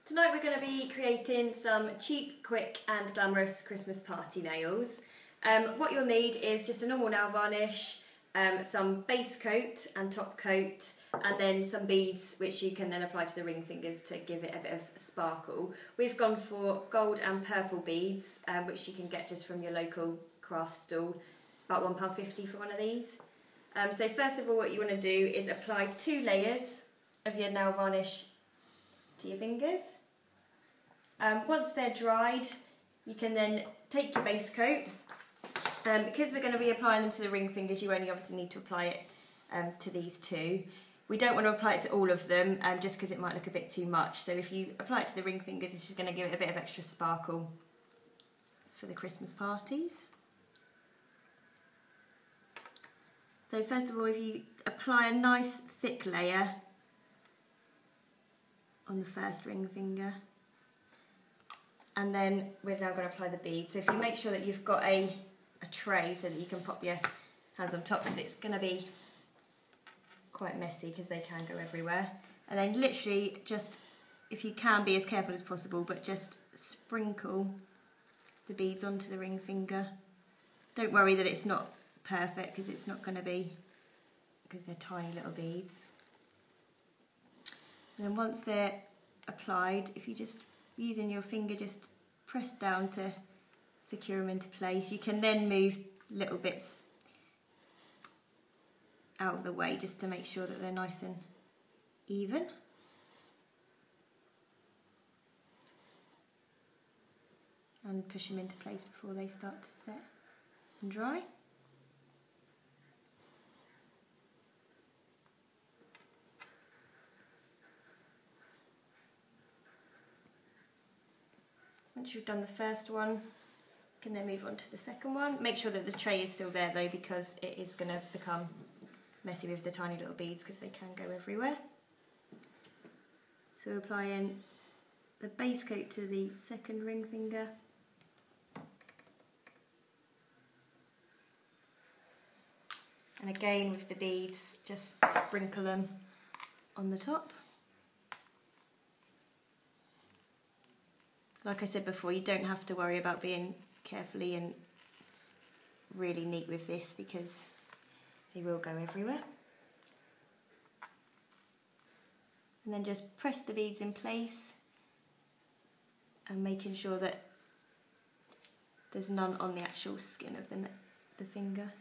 Tonight we're going to be creating some cheap, quick and glamorous Christmas party nails. What you'll need is just a normal nail varnish, some base coat and top coat, and then some beads which you can then apply to the ring fingers to give it a bit of sparkle. We've gone for gold and purple beads, which you can get just from your local craft stall, about £1.50 for one of these. So first of all, what you want to do is apply 2 layers of your nail varnish to your fingers. Once they're dried, you can then take your base coat. Because we're going to be applying them to the ring fingers, you only obviously need to apply it to these 2. We don't want to apply it to all of them, just because it might look a bit too much. So if you apply it to the ring fingers, it's just going to give it a bit of extra sparkle for the Christmas parties. So first of all, if you apply a nice thick layer on the first ring finger, and then we're now going to apply the beads. So if you make sure that you've got a tray so that you can pop your hands on top, because it's going to be quite messy because they can go everywhere. And then literally just, if you can, be as careful as possible, but just sprinkle the beads onto the ring finger. Don't worry that it's not perfect, because it's not going to be, because they're tiny little beads. And then once they're applied, if you just using your finger, just press down to secure them into place. You can then move little bits out of the way just to make sure that they're nice and even. And push them into place before they start to set and dry. Once you've done the first one, you can then move on to the second one. Make sure that the tray is still there though, because it is going to become messy with the tiny little beads, because they can go everywhere. So applying the base coat to the second ring finger. And again with the beads, just sprinkle them on the top. Like I said before, you don't have to worry about being carefully and really neat with this, because they will go everywhere. And then just press the beads in place and making sure that there's none on the actual skin of the finger.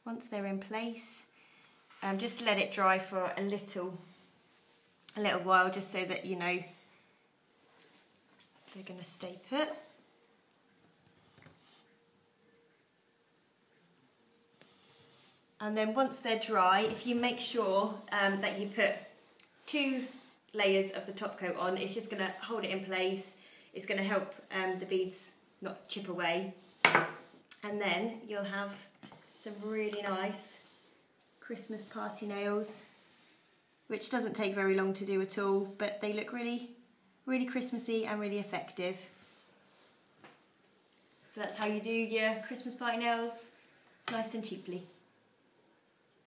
Once they're in place, just let it dry for a little while, just so that you know they're going to stay put. And then once they're dry, if you make sure that you put 2 layers of the top coat on, it's just going to hold it in place. It's going to help the beads not chip away. And then you'll have some really nice Christmas party nails, which doesn't take very long to do at all, but they look really, really Christmassy and really effective. So that's how you do your Christmas party nails, nice and cheaply.